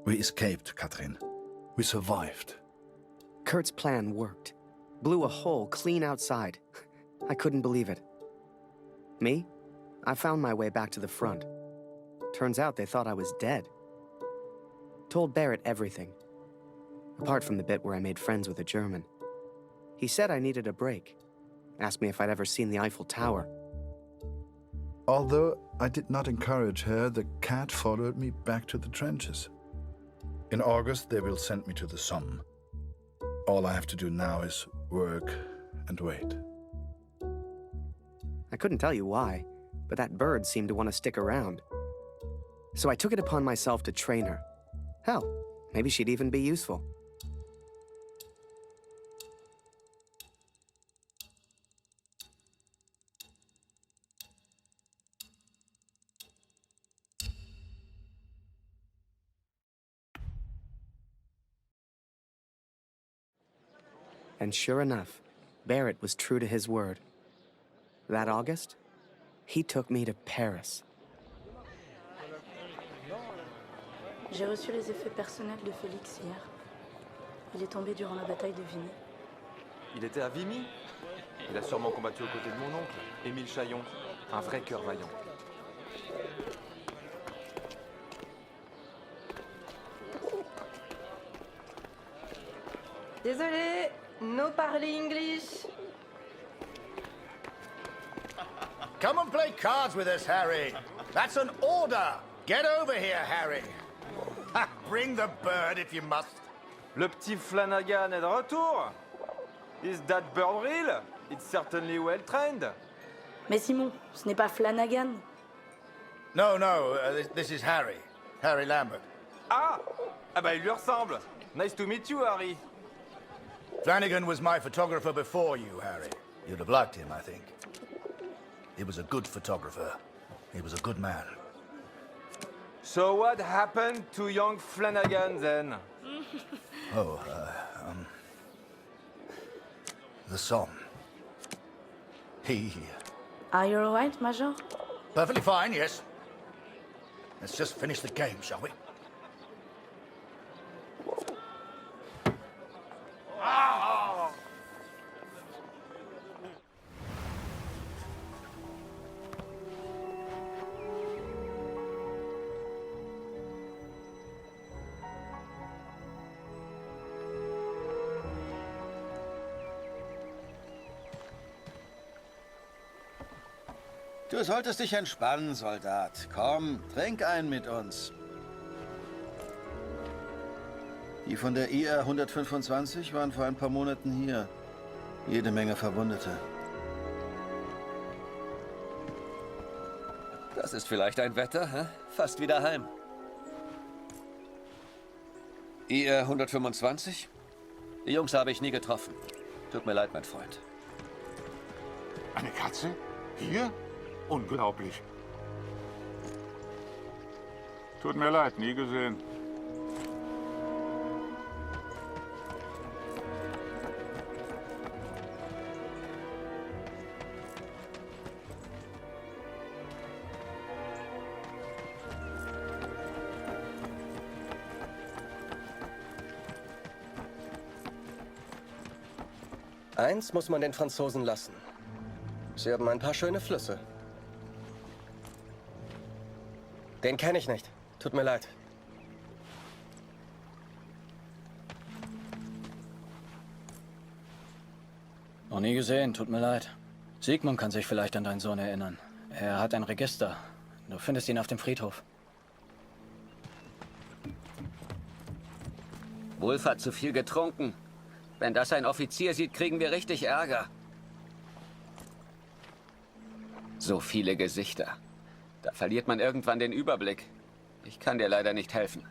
We escaped, Katrin. We survived. Kurt's plan worked. Blew a hole clean outside. I couldn't believe it. Me? I found my way back to the front. Turns out they thought I was dead. Told Barrett everything. Apart from the bit where I made friends with a German. He said I needed a break. Asked me if I'd ever seen the Eiffel Tower. Although I did not encourage her, the cat followed me back to the trenches. In August, they will send me to the Somme. All I have to do now is work and wait. I couldn't tell you why, but that bird seemed to want to stick around. So I took it upon myself to train her. Hell, maybe she'd even be useful. And sure enough, Barrett was true to his word. That August, he took me to Paris. J'ai reçu les effets personnels de Félix hier. Il est tombé durant la bataille de Vimy. Il était à Vimy? Il a sûrement combattu aux côtés de mon oncle, Émile Chaillon. Un vrai cœur vaillant. Désolé, no parler English. Come and play cards with us, Harry. That's an order. Get over here, Harry. Ha, bring the bird if you must. Le petit Flanagan est de retour. Is that bird real? It's certainly well trained. Mais Simon, ce n'est pas Flanagan. No, this is Harry. Harry Lambert. Ah bah il lui ressemble. Nice to meet you, Harry. Flanagan was my photographer before you, Harry. You'd have liked him, I think. He was a good photographer. He was a good man. So what happened to young Flanagan then? The Somme. He... Are you alright, Major? Perfectly fine, yes. Let's just finish the game, shall we? Du solltest dich entspannen, Soldat. Komm, trink einen mit uns. Die von der IR 125 waren vor ein paar Monaten hier. Jede Menge Verwundete. Das ist vielleicht ein Wetter, hä? Fast wieder heim. IR 125? Die Jungs habe ich nie getroffen. Tut mir leid, mein Freund. Eine Katze? Hier? Unglaublich. Tut mir leid, nie gesehen. Eins muss man den Franzosen lassen. Sie haben ein paar schöne Flüsse. Den kenne ich nicht. Tut mir leid. Noch nie gesehen, tut mir leid. Sigmund kann sich vielleicht an deinen Sohn erinnern. Er hat ein Register. Du findest ihn auf dem Friedhof. Wolf hat zu viel getrunken. Wenn das ein Offizier sieht, kriegen wir richtig Ärger. So viele Gesichter. Da verliert man irgendwann den Überblick. Ich kann dir leider nicht helfen.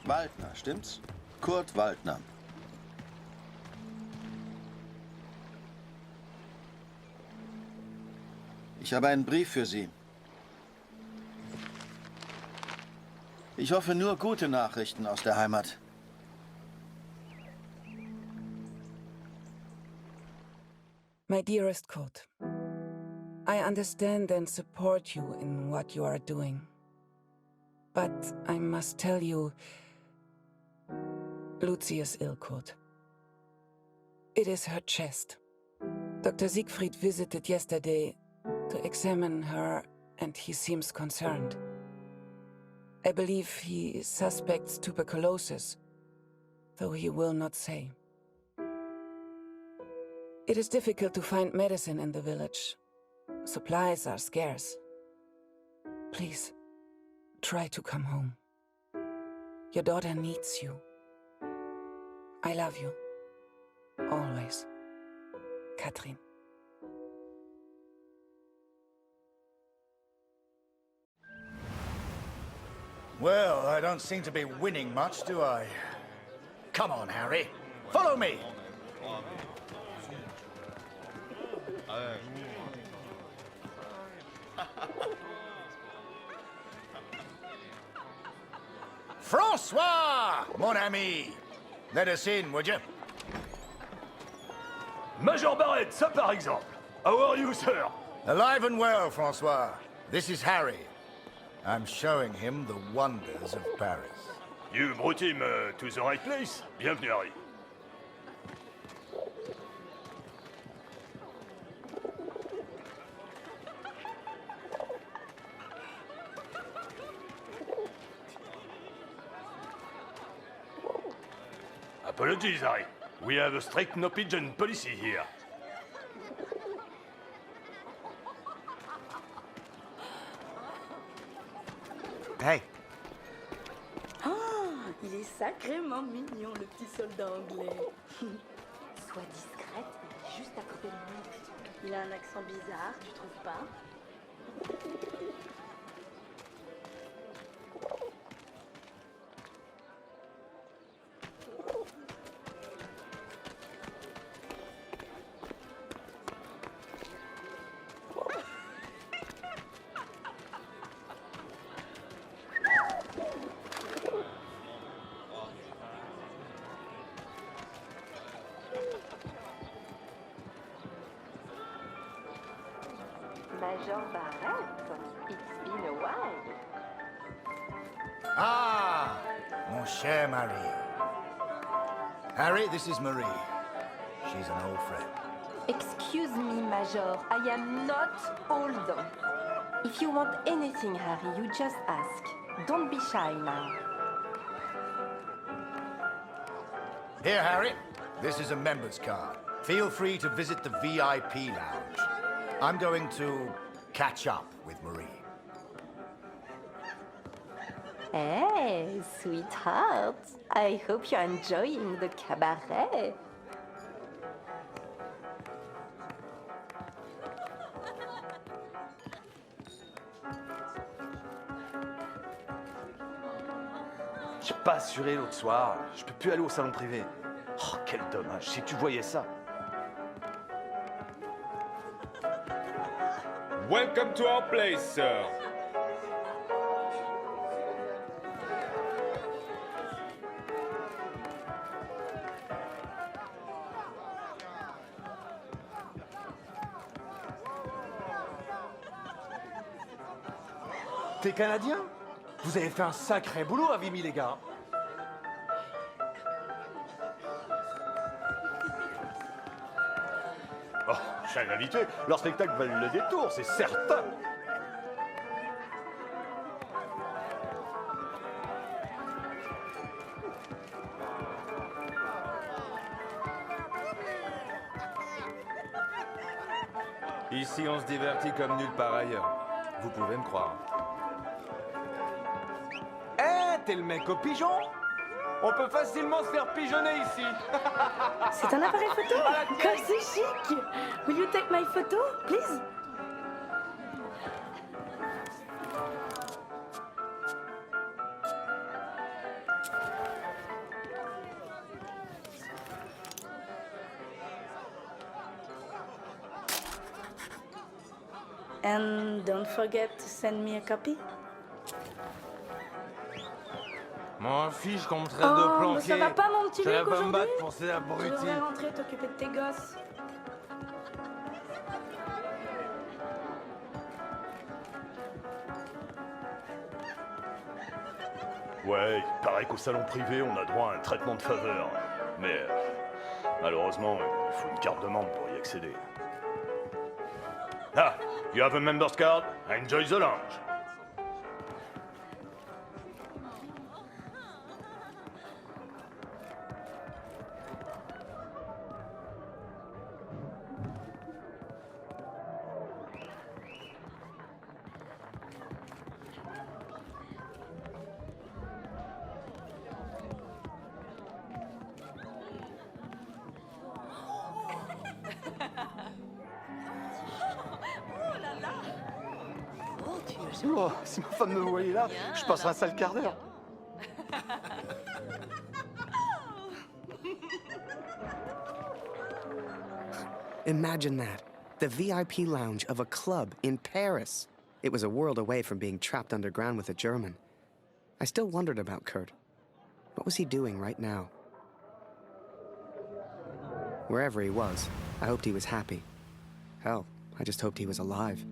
Waldner, stimmt's? Kurt Waldner. Ich habe einen Brief für Sie. Ich hoffe nur gute Nachrichten aus der Heimat. My dearest Kurt, I understand and support you in what you are doing. But I must tell you, Lucy is ill, Kurt. It is her chest. Dr. Siegfried visited yesterday to examine her, and he seems concerned. I believe he suspects tuberculosis, though he will not say. It is difficult to find medicine in the village. Supplies are scarce. Please, try to come home. Your daughter needs you. I love you. Always. Katrin. Well, I don't seem to be winning much, do I? Come on, Harry. Follow me. François, mon ami. Let us in, would you? Major Barrett, ça par exemple. How are you, sir? Alive and well, François. This is Harry. I'm showing him the wonders of Paris. You brought him to the right place. Bienvenue, Harry. Apologies, Harry. We have a strict no-pigeon policy here. Hey. Oh, il est sacrément mignon, le petit soldat anglais. Sois discrète, il est juste à côté de nous. Il a un accent bizarre, tu trouves pas? Major Barrett, it's been a while. Ah, mon cher Marie. Harry, this is Marie. She's an old friend. Excuse me, Major, I am not old. If you want anything, Harry, you just ask. Don't be shy now. Here, Harry. This is a member's card. Feel free to visit the VIP lounge. I'm going to catch up with Marie. Hey, sweetheart. I hope you're enjoying the cabaret. J'ai pas assuré l'autre soir. Je peux plus aller au salon privé. Oh, quel dommage. Si tu voyais ça. Welcome to our place, sir. T'es Canadien? Vous avez fait un sacré boulot à Vimy, les gars. Oh, je suis un habitué. Leur spectacle valent le détour, c'est certain. Ici, on se divertit comme nulle part ailleurs. Vous pouvez me croire. Eh, t'es le mec au pigeon? On peut facilement se faire pigeonner ici. C'est un appareil photo? Comme c'est chic! Will you take my photo, please? And don't forget to send me a copy. Mon fils, je compterais Oh, de mais planquer. ça va pas, mon petit Je vais Luc, pas me aujourd'hui? battre pour ces Tu abrutis. devrais rentrer t'occuper de tes gosses. Ouais, il paraît qu'au salon privé, on a droit à un traitement de faveur. Mais malheureusement, il faut une carte de membre pour y accéder. Ah, you have a member's card? Enjoy the lounge. Oh, si ma femme me voyait là, je passerais un sale quart d'heure. Imagine that. The VIP lounge of a club in Paris. It was a world away from being trapped underground with a German. I still wondered about Kurt. What was he doing right now? Wherever he was, I hoped he was happy. Hell, I just hoped he was alive.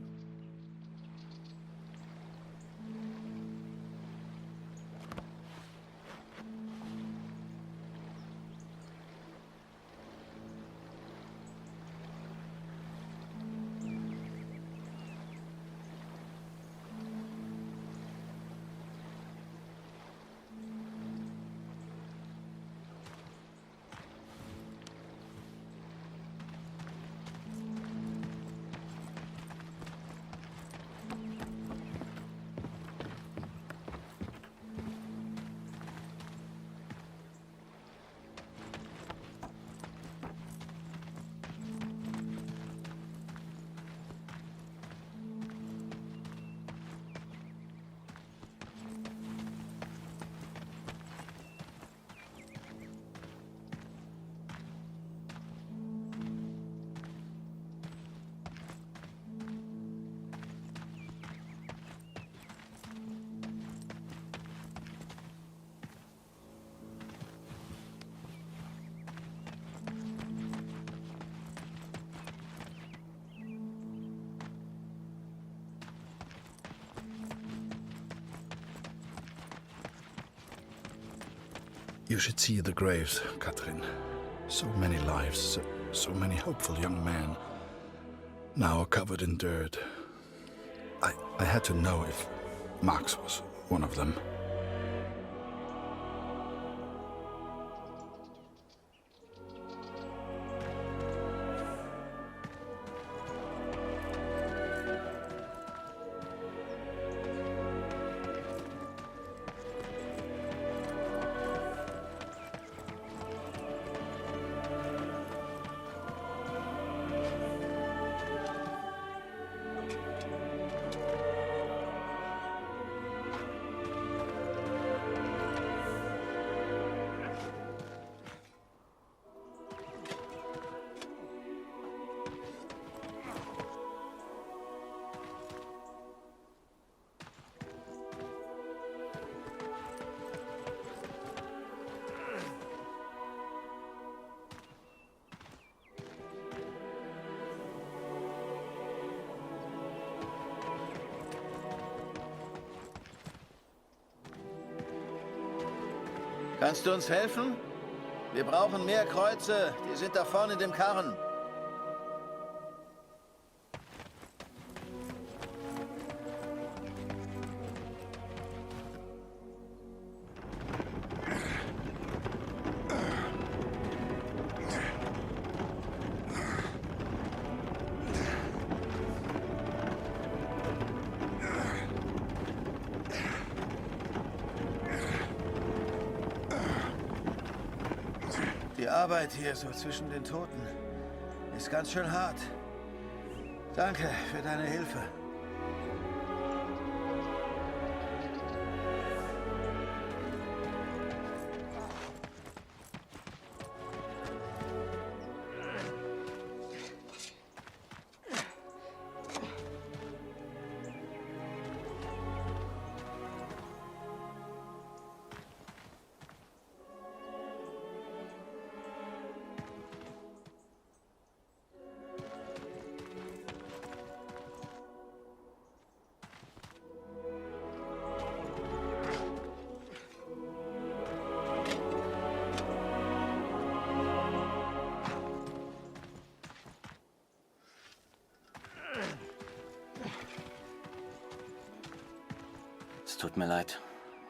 You should see the graves, Katrin. So many lives, so many hopeful young men, now covered in dirt. I had to know if Max was one of them. Kannst du uns helfen? Wir brauchen mehr Kreuze. Die sind da vorne in dem Karren. Die Arbeit hier so zwischen den Toten ist ganz schön hart. Danke für deine Hilfe. Es tut mir leid.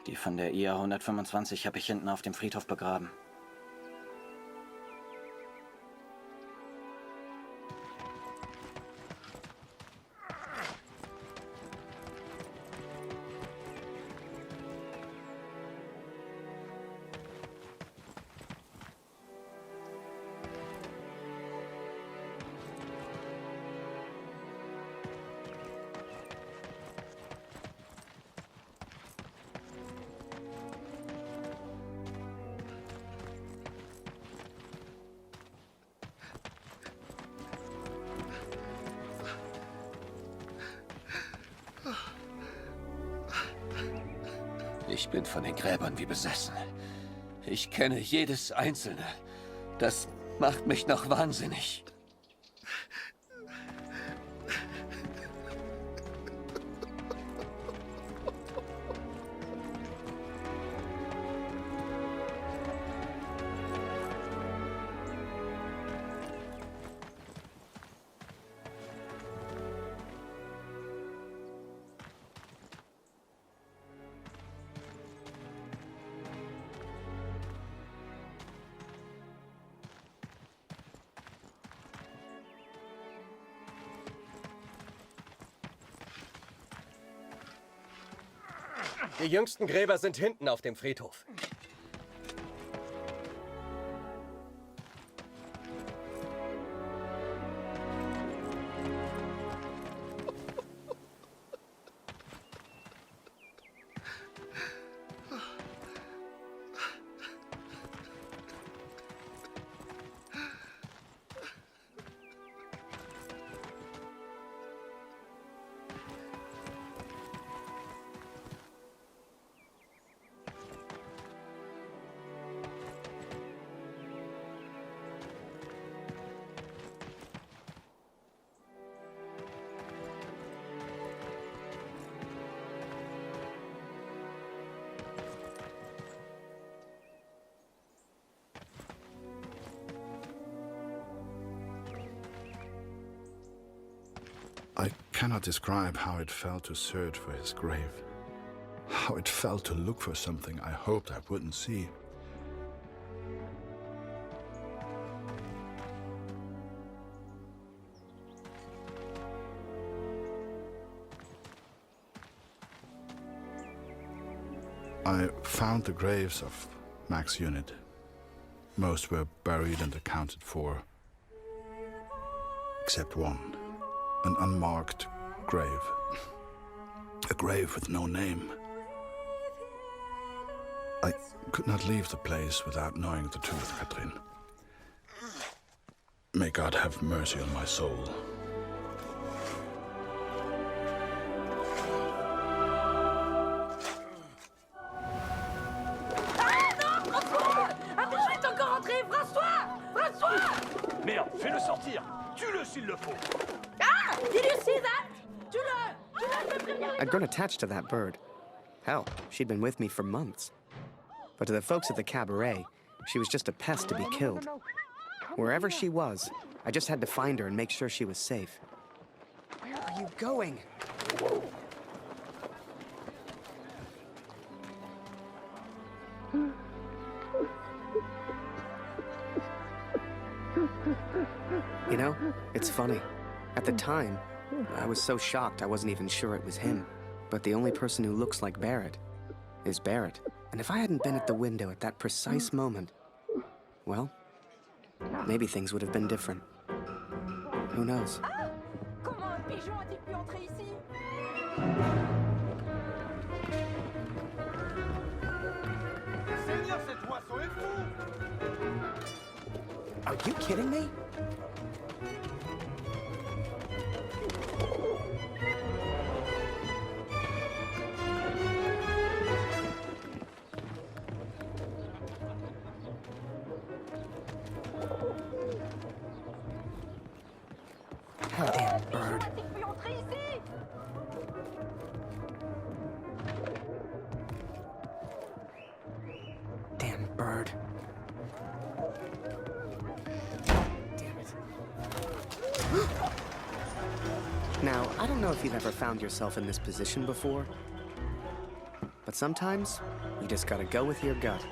Die von der IA 125 habe ich hinten auf dem Friedhof begraben. Ich bin von den Gräbern wie besessen. Ich kenne jedes einzelne. Das macht mich noch wahnsinnig. Die jüngsten Gräber sind hinten auf dem Friedhof. I cannot describe how it felt to search for his grave. How it felt to look for something I hoped I wouldn't see. I found the graves of Mac's unit. Most were buried and accounted for, except one. An unmarked grave. A grave with no name. I could not leave the place without knowing the truth, Katrin. May God have mercy on my soul. Ah non, François! Attention, il est encore entré! François! François! Merde, fais-le sortir. Tue-le s'il le faut. Ah! Did you see that? Tue-le! Tue-le, je vais prévenir les I'd grown attached to that bird. Hell, she'd been with me for months. But to the folks at the cabaret, she was just a pest to be killed. Wherever she was, I just had to find her and make sure she was safe. Where are you going? You know, it's funny. At the time, I was so shocked I wasn't even sure it was him. But the only person who looks like Barrett is Barrett. And if I hadn't been at the window at that precise moment, well, maybe things would have been different. Who knows? Comment un pigeon a-t-il pu entrer ici? Seigneur, cet oiseau est fou! Are you kidding me? Goddamn bird. Damn bird. Damn it. Now, I don't know if you've ever found yourself in this position before, But sometimes, you just gotta go with your gut.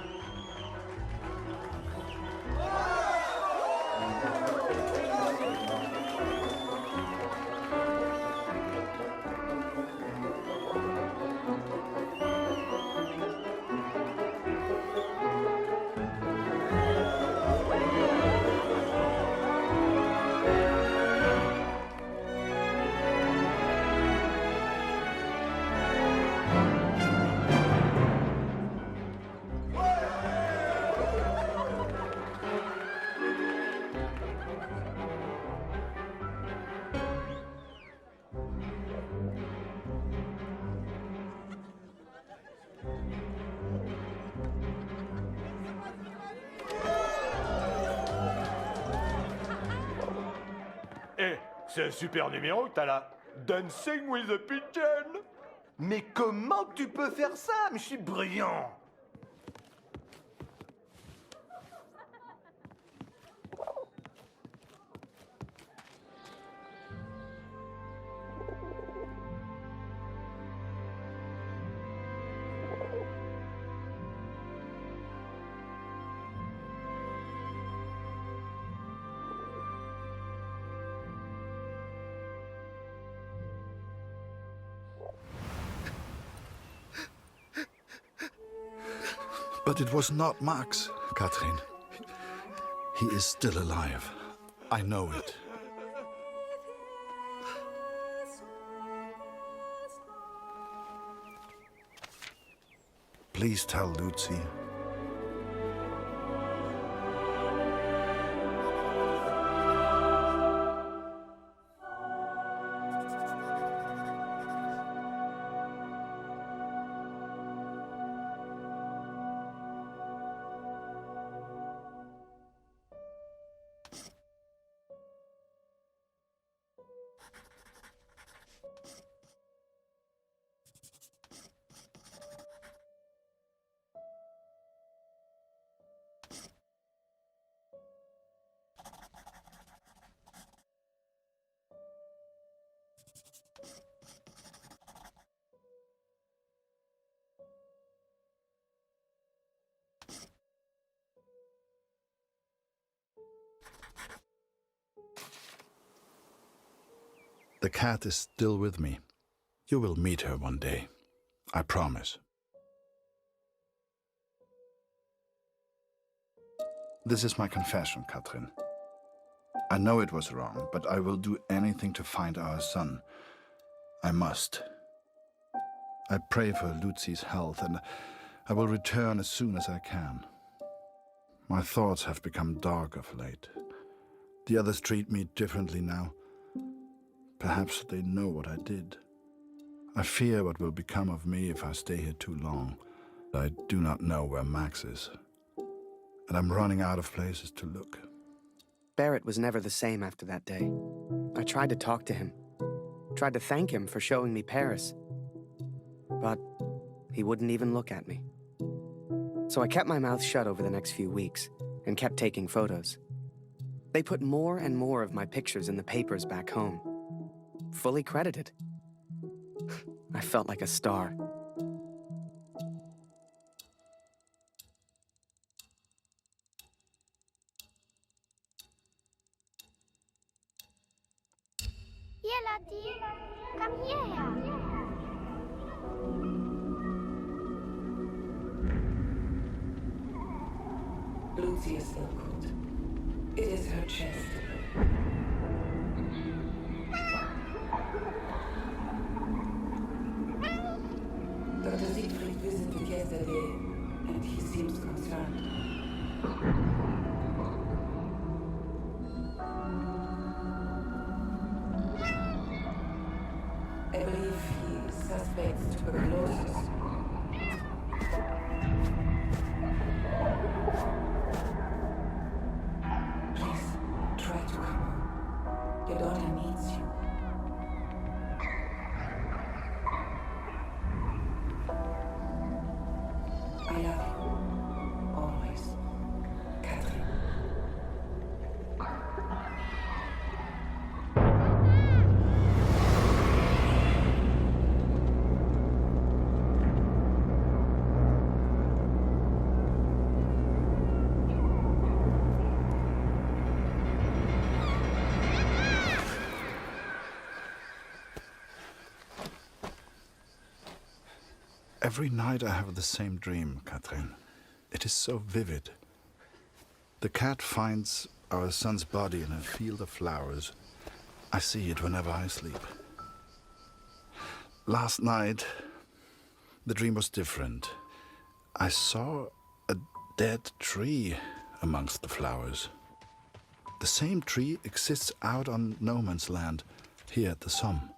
Eh, c'est un super numéro que t'as là. Dancing with a Pigeon. Mais comment tu peux faire ça? Mais je suis brillant. But it was not Max, Katrin. He is still alive. I know it. Please tell Lucy. The cat is still with me. You will meet her one day. I promise. This is my confession, Katrin. I know it was wrong, but I will do anything to find our son. I must. I pray for Lucy's health, and I will return as soon as I can. My thoughts have become dark of late. The others treat me differently now. Perhaps they know what I did. I fear what will become of me if I stay here too long. I do not know where Max is. And I'm running out of places to look. Barrett was never the same after that day. I tried to talk to him. Tried to thank him for showing me Paris. But he wouldn't even look at me. So I kept my mouth shut over the next few weeks and kept taking photos. They put more and more of my pictures in the papers back home. Fully credited. I felt like a star. Here, Lottie. Come here. Lucy is still good. It is her chest. Dr. Siegfried visited yesterday, and he seems concerned. I believe he suspects tuberculosis. Please, try to come home. Your daughter needs you. I love you. Always. Katrin. Every night I have the same dream, Catherine. It is so vivid. The cat finds our son's body in a field of flowers. I see it whenever I sleep. Last night, the dream was different. I saw a dead tree amongst the flowers. The same tree exists out on no man's land, here at the Somme.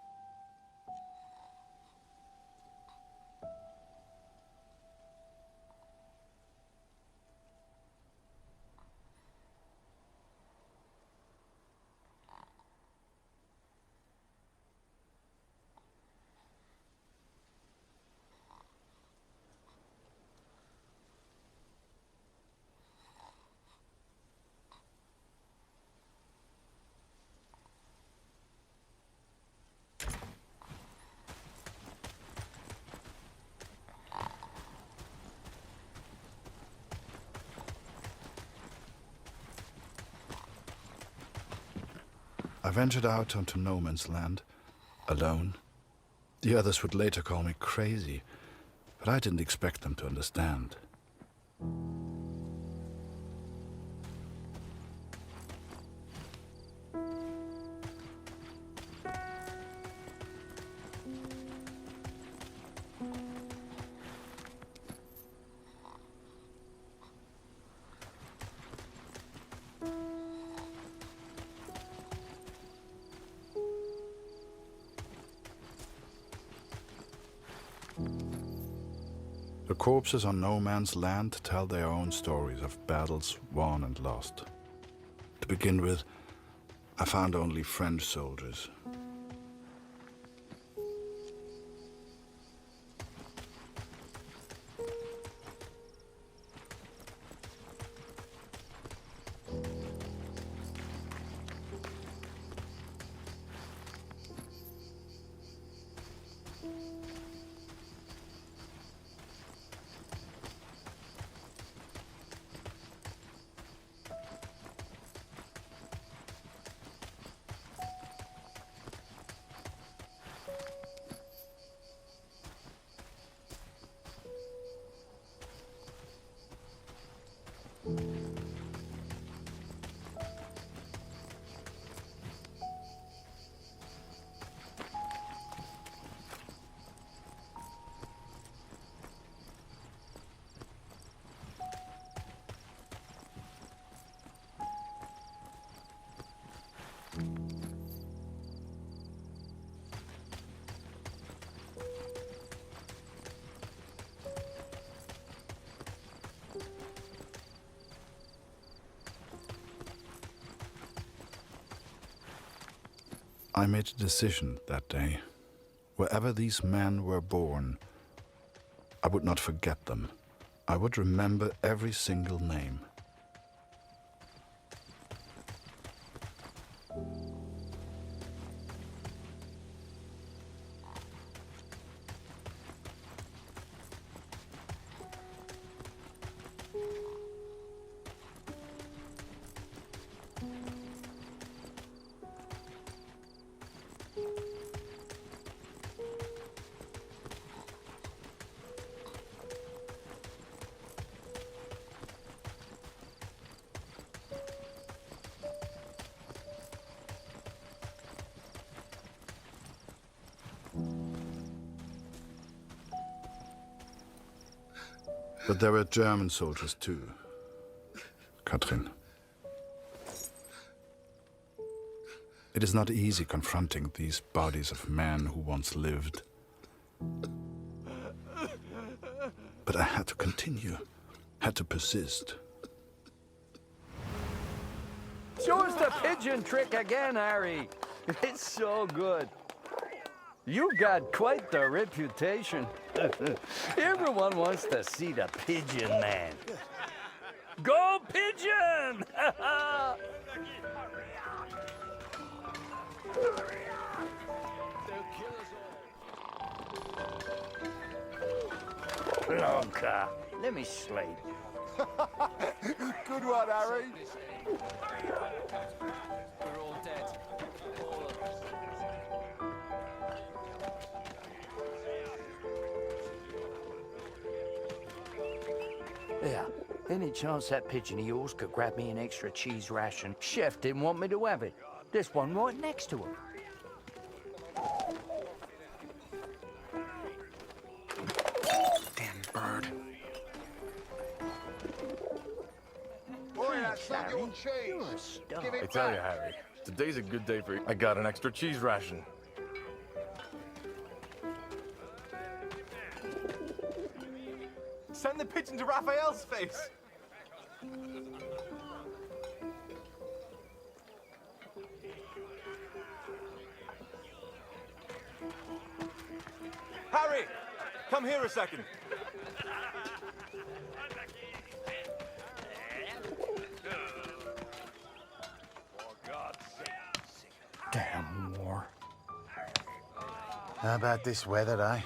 I ventured out onto no man's land, alone. The others would later call me crazy, but I didn't expect them to understand. The corpses on no man's land tell their own stories of battles won and lost. To begin with, I found only French soldiers. I made a decision that day. Wherever these men were born, I would not forget them. I would remember every single name. But there were German soldiers too, Katrin. It is not easy confronting these bodies of men who once lived. But I had to continue, had to persist. Show us the pigeon trick again, Harry. It's so good. You got quite the reputation. Everyone wants to see the Pigeon Man. Go Pigeon! Blanca, let me slate. Good one, Harry. We're all dead. All of us. Yeah. Any chance that pigeon of yours could grab me an extra cheese ration? Chef didn't want me to have it. There's one right next to him. Damn bird. I tell you, Harry, today's a good day for you. I got an extra cheese ration. Send the pigeon to Raphael's face. Harry, come here a second. Damn war. How about this weather, eh?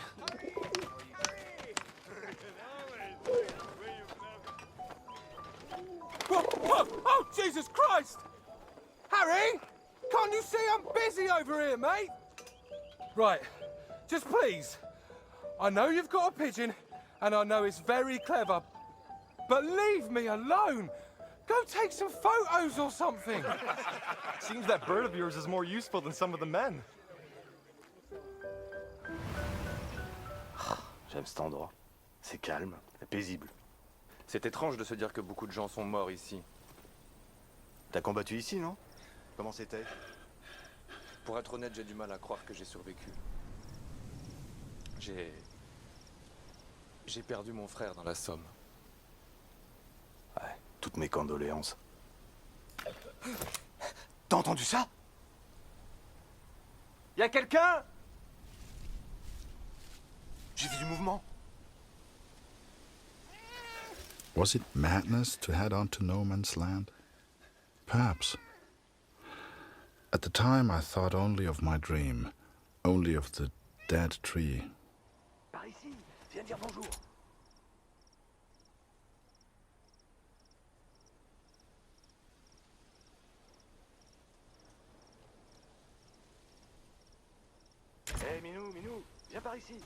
Oh, Jesus Christ! Harry! Can't you see I'm busy over here, mate? Right, just please. I know you've got a pigeon, and I know it's very clever, but leave me alone! Go take some photos or something! Seems that bird of yours is more useful than some of the men. J'aime cet endroit. C'est calme et paisible. C'est étrange de se dire que beaucoup de gens sont morts ici. T'as combattu ici, non? Comment c'était? Pour être honnête, j'ai du mal à croire que j'ai survécu. J'ai perdu mon frère dans la Somme. Ouais, toutes mes condoléances. T'as entendu ça? Y'a quelqu'un? J'ai vu du mouvement. Was it madness to head on to no man's land? Perhaps. At the time, I thought only of my dream, only of the dead tree. Par ici, viens dire bonjour. Hé, Minou, Minou, viens par ici.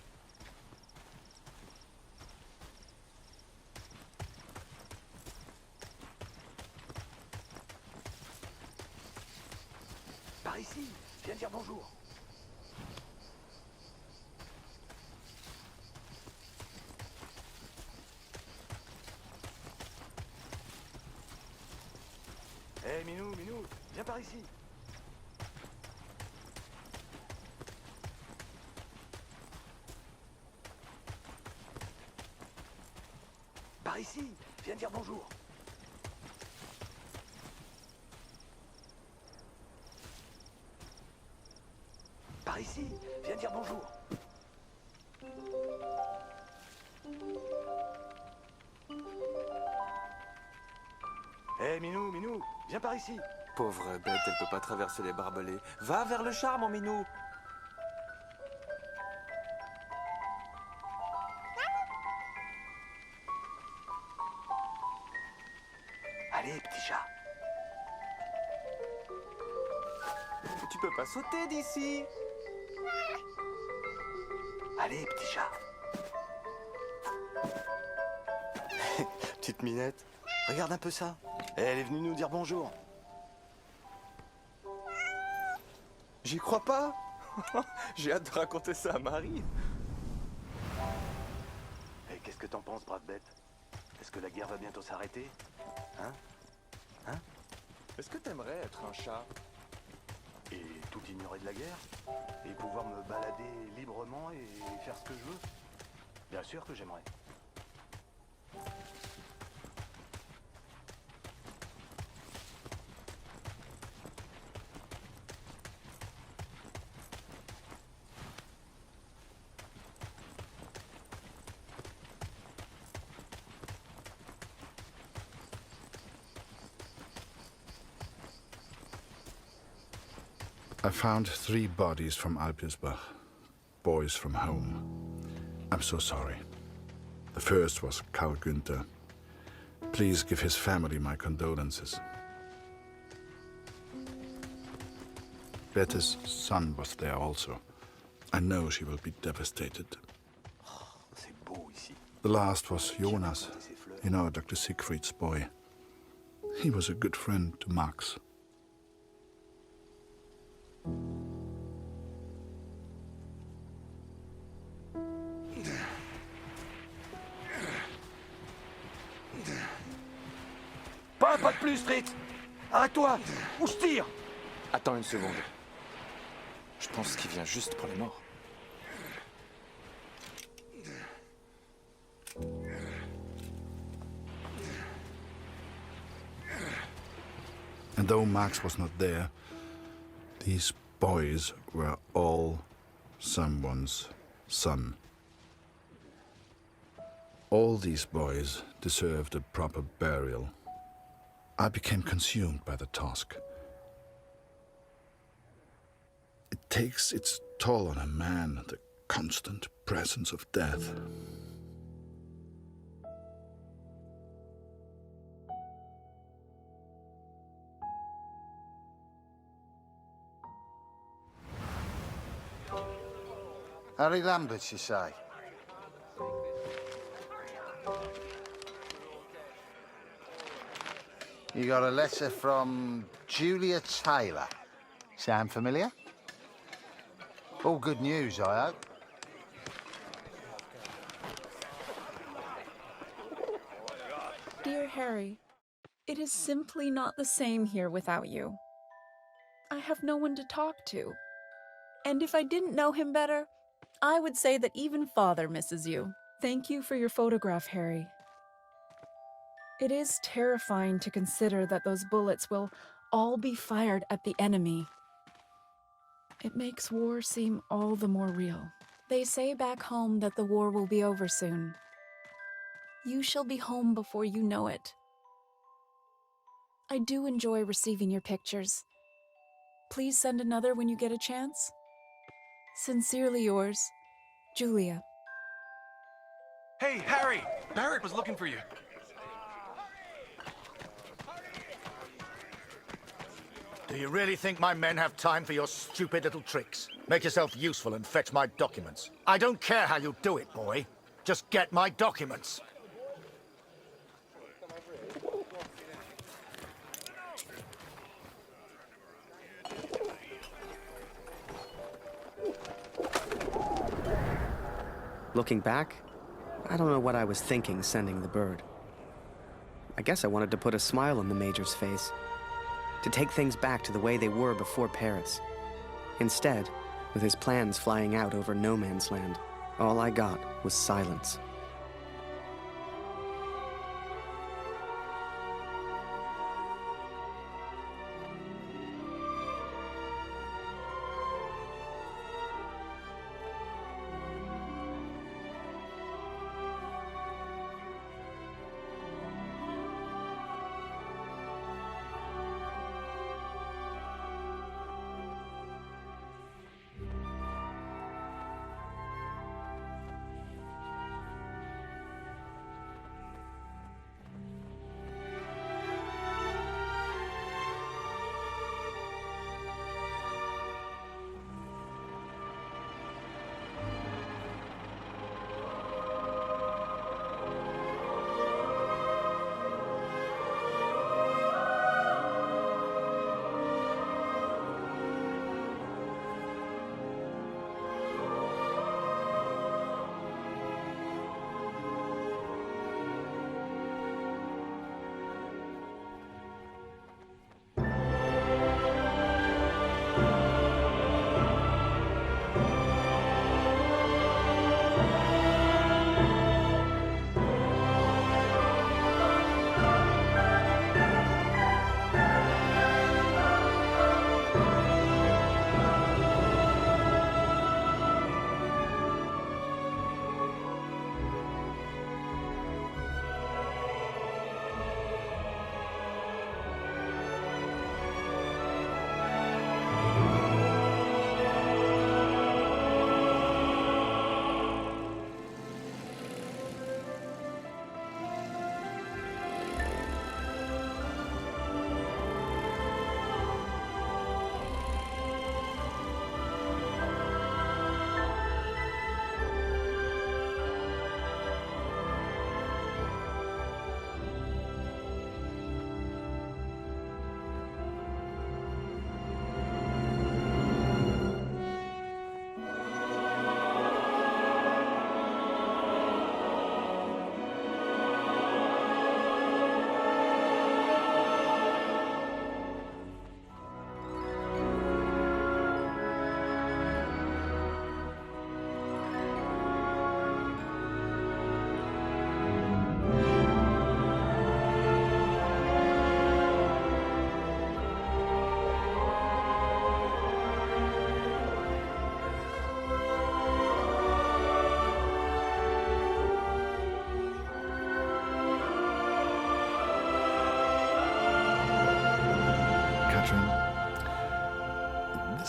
Par ici, viens dire bonjour. Hé, Minou, Minou, viens par ici. Par ici, viens dire bonjour. Par ici, viens dire bonjour. Hé, Minou, Minou, viens par ici. Pauvre bête, elle peut pas traverser les barbelés. Va vers le char, mon minou. Allez, petit chat. Tu peux pas sauter d'ici. Allez, petit chat. Petite minette, regarde un peu ça. Elle est venue nous dire bonjour. J'y crois pas. J'ai hâte de raconter ça à Marie. Et qu'est-ce que t'en penses, brave bête? Est-ce que la guerre va bientôt s'arrêter? Hein? Hein? Est-ce que t'aimerais être un chat? Et tout ignorer de la guerre? Et pouvoir me balader librement et faire ce que je veux? Bien sûr que j'aimerais. I found 3 bodies from Alpirsbach, boys from home. I'm so sorry. The first was Karl Günther. Please give his family my condolences. Bette's son was there also. I know she will be devastated. C'est beau ici. The last was Jonas. Ces fleurs. You know, Dr. Siegfried's boy. He was a good friend to Max. Pas un pas de plus, Fritz. Arrête-toi, ou je tire. Attends une seconde. Je pense qu'il vient juste pour les morts. And though Max was not there, these boys were all someone's son. All these boys deserved a proper burial. I became consumed by the task. It takes its toll on a man, the constant presence of death. Harry Lambert, you say? You got a letter from Julia Taylor. Sound familiar? All good news, I hope. Dear Harry, it is simply not the same here without you. I have no one to talk to. And if I didn't know him better, I would say that even Father misses you. Thank you for your photograph, Harry. It is terrifying to consider that those bullets will all be fired at the enemy. It makes war seem all the more real. They say back home that the war will be over soon. You shall be home before you know it. I do enjoy receiving your pictures. Please send another when you get a chance. Sincerely yours, Julia. Hey, Harry! Barrett was looking for you. Do you really think my men have time for your stupid little tricks? Make yourself useful and fetch my documents. I don't care how you do it, boy. Just get my documents. Looking back, I don't know what I was thinking sending the bird. I guess I wanted to put a smile on the Major's face, to take things back to the way they were before Paris. Instead, with his plans flying out over no man's land, all I got was silence.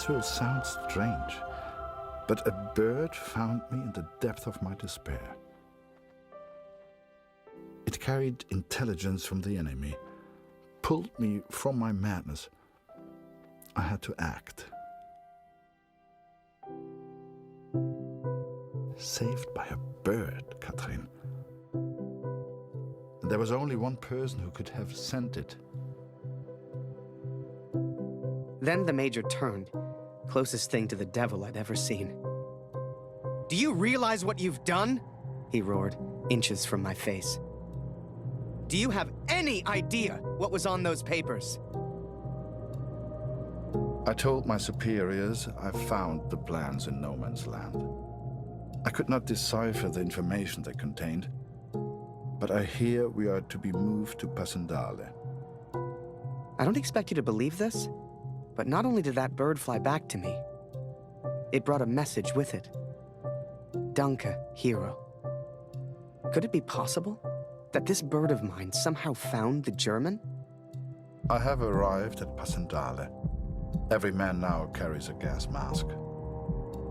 This will sound strange, but a bird found me in the depth of my despair. It carried intelligence from the enemy, pulled me from my madness. I had to act. Saved by a bird, Katrin. There was only one person who could have sent it. Then the Major turned, closest thing to the devil I'd ever seen. Do you realize what you've done? He roared, inches from my face. Do you have any idea what was on those papers? I told my superiors I found the plans in no man's land. I could not decipher the information they contained, but I hear we are to be moved to Passendale. I don't expect you to believe this, but not only did that bird fly back to me, it brought a message with it. Danke, hero. Could it be possible that this bird of mine somehow found the German? I have arrived at Passendale. Every man now carries a gas mask.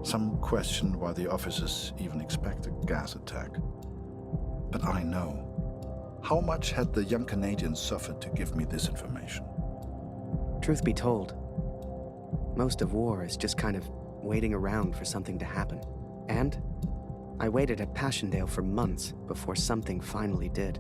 Some question why the officers even expect a gas attack. But I know. How much had the young Canadian suffered to give me this information? Truth be told, most of war is just kind of waiting around for something to happen. And I waited at Passchendaele for months before something finally did.